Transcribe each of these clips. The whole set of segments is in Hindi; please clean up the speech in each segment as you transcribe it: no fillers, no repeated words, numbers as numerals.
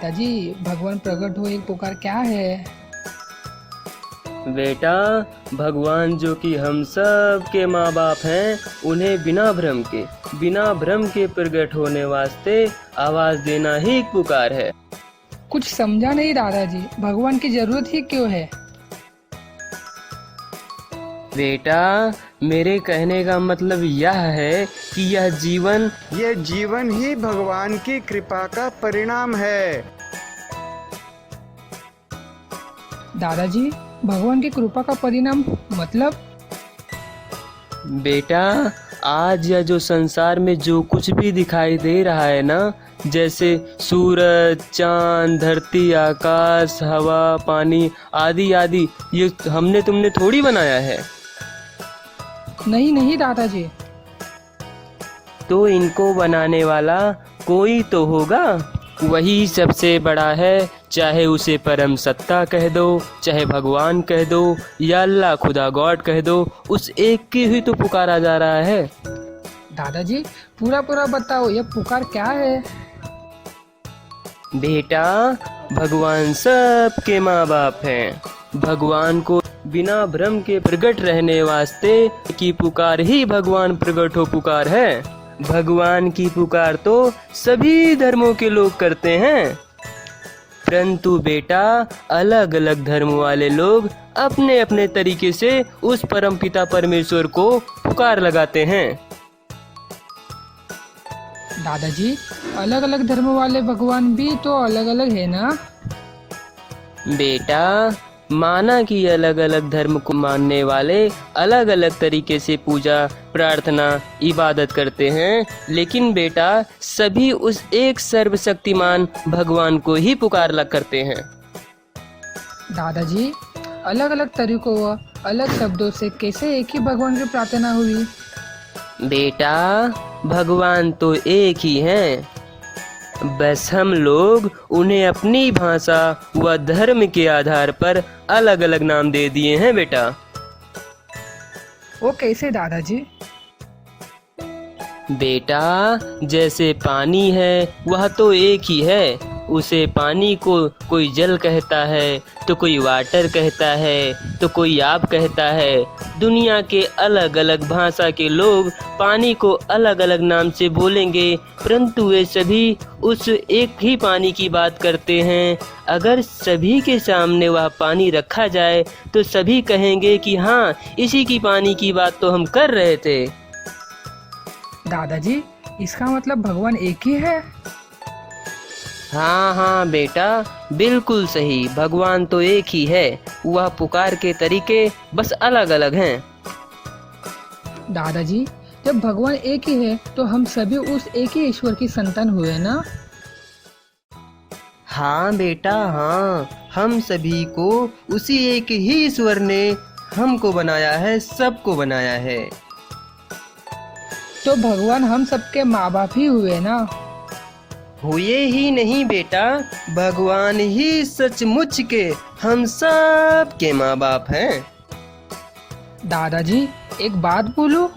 पिताजी, भगवान प्रकट हुए एक पुकार क्या है? बेटा, भगवान जो कि हम सब के माँ बाप हैं, उन्हें बिना भ्रम के प्रकट होने वास्ते आवाज देना ही एक पुकार है। कुछ समझा नहीं दादाजी, भगवान की जरूरत ही क्यों है? बेटा, मेरे कहने का मतलब यह है कि यह जीवन ही भगवान की कृपा का परिणाम है। दादाजी, भगवान की कृपा का परिणाम मतलब? बेटा, आज यह जो संसार में जो कुछ भी दिखाई दे रहा है ना, जैसे सूरज, चांद, धरती, आकाश, हवा, पानी आदि आदि, ये हमने तुमने थोड़ी बनाया है। नहीं दादाजी। तो इनको बनाने वाला कोई तो होगा, वही सबसे बड़ा है। चाहे उसे परम सत्ता कह दो, चाहे भगवान कह दो, या अल्लाह खुदा गॉड कह दो, उस एक की ही तो पुकारा जा रहा है। दादाजी, पूरा बताओ, यह पुकार क्या है? बेटा, भगवान सब के माँ बाप हैं। भगवान को बिना भ्रम के प्रकट रहने वास्ते की पुकार ही भगवान प्रकट हो पुकार है। भगवान की पुकार तो सभी धर्मों के लोग करते हैं, परंतु बेटा, अलग अलग धर्म वाले लोग अपने अपने तरीके से उस परमपिता परमेश्वर को पुकार लगाते हैं। दादाजी, अलग अलग धर्म वाले भगवान भी तो अलग अलग है ना? बेटा, माना कि अलग अलग धर्म को मानने वाले अलग अलग तरीके से पूजा, प्रार्थना, इबादत करते हैं, लेकिन बेटा, सभी उस एक सर्वशक्तिमान भगवान को ही पुकार लग करते हैं। दादाजी, अलग अलग तरीकों व अलग शब्दों से कैसे एक ही भगवान की प्रार्थना हुई? बेटा, भगवान तो एक ही हैं, बस हम लोग उन्हें अपनी भाषा व धर्म के आधार पर अलग अलग नाम दे दिए हैं। बेटा, वो कैसे दादाजी? बेटा, जैसे पानी है वह तो एक ही है, उसे पानी को कोई जल कहता है, तो कोई वाटर कहता है, तो कोई आप कहता है। दुनिया के अलग अलग भाषा के लोग पानी को अलग अलग नाम से बोलेंगे, परंतु वे सभी उस एक ही पानी की बात करते हैं। अगर सभी के सामने वह पानी रखा जाए तो सभी कहेंगे कि हाँ, इसी की पानी की बात तो हम कर रहे थे। दादाजी, इसका मतलब भगवान एक ही है? हाँ बेटा, बिल्कुल सही, भगवान तो एक ही है, वह पुकार के तरीके बस अलग अलग हैं। दादाजी, जब भगवान एक ही है तो हम सभी उस एक ही ईश्वर की संतान हुए ना? हाँ बेटा, हाँ, हम सभी को उसी एक ही ईश्वर ने हमको बनाया है, सबको बनाया है। तो भगवान हम सबके माँ बाप ही हुए ना? हुए ही नहीं बेटा, भगवान ही सचमुच के हम सब के माँ बाप हैं। दादाजी, एक बात बोलूं?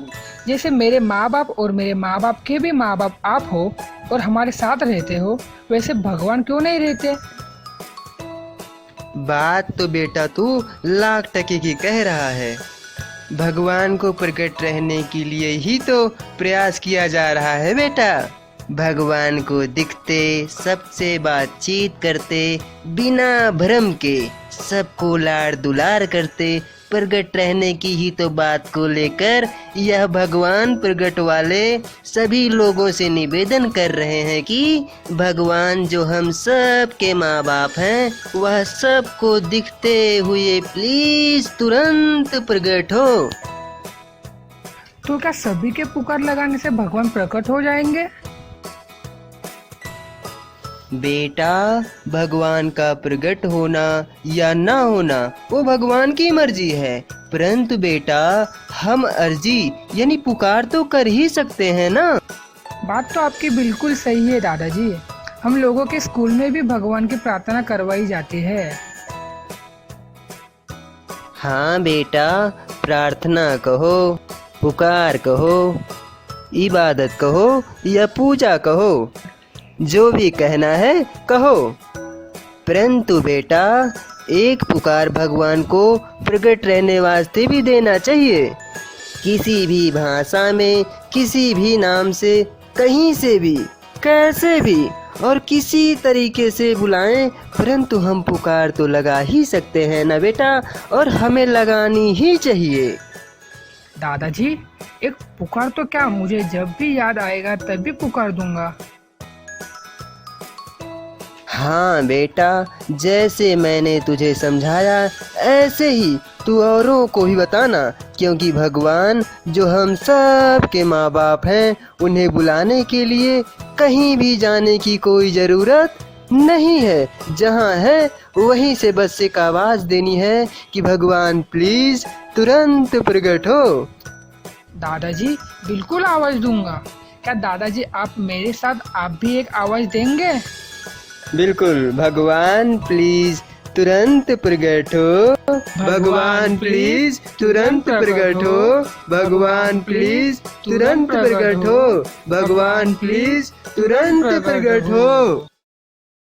जैसे मेरे माँ बाप और मेरे माँ बाप के भी माँ बाप आप हो और हमारे साथ रहते हो, वैसे भगवान क्यों नहीं रहते? बात तो बेटा तू लाख टके की कह रहा है। भगवान को प्रकट रहने के लिए ही तो प्रयास किया जा रहा है बेटा। भगवान को दिखते, सबसे बातचीत करते, बिना भ्रम के सबको लाड़ दुलार करते, प्रकट रहने की ही तो बात को लेकर यह भगवान प्रकट वाले सभी लोगों से निवेदन कर रहे हैं कि भगवान जो हम सब के माँ बाप हैं, वह सबको दिखते हुए प्लीज तुरंत प्रकट हो। तो क्या सभी के पुकार लगाने से भगवान प्रकट हो जाएंगे? बेटा, भगवान का प्रकट होना या ना होना वो भगवान की मर्जी है, परंतु बेटा, हम अर्जी यानी पुकार तो कर ही सकते हैं ना। बात तो आपकी बिल्कुल सही है दादाजी, हम लोगों के स्कूल में भी भगवान की प्रार्थना करवाई जाती है। हाँ बेटा, प्रार्थना कहो, पुकार कहो, इबादत कहो या पूजा कहो, जो भी कहना है कहो। परंतु बेटा एक पुकार भगवान को प्रकट रहने वास्ते भी देना चाहिए। किसी भी भाषा में, किसी भी नाम से, कहीं से भी, कैसे भी और किसी तरीके से बुलाएं, परंतु हम पुकार तो लगा ही सकते हैं ना बेटा, और हमें लगानी ही चाहिए। दादाजी एक पुकार तो क्या, मुझे जब भी याद आएगा तभी पुकार दूंगा। हाँ बेटा, जैसे मैंने तुझे समझाया ऐसे ही तू औरों को भी बताना, क्योंकि भगवान जो हम सब के माँ बाप हैं, उन्हें बुलाने के लिए कहीं भी जाने की कोई ज़रूरत नहीं है। जहाँ है वहीं से बस एक आवाज़ देनी है कि भगवान प्लीज़ तुरंत प्रकट हो। दादाजी बिल्कुल आवाज दूंगा। क्या दादाजी आप मेरे साथ आप भी एक आवाज देंगे? बिल्कुल, भगवान प्लीज तुरंत प्रकट हो। भगवान प्लीज तुरंत प्रकट हो। भगवान प्लीज तुरंत प्रकट हो। भगवान प्लीज तुरंत प्रकट हो।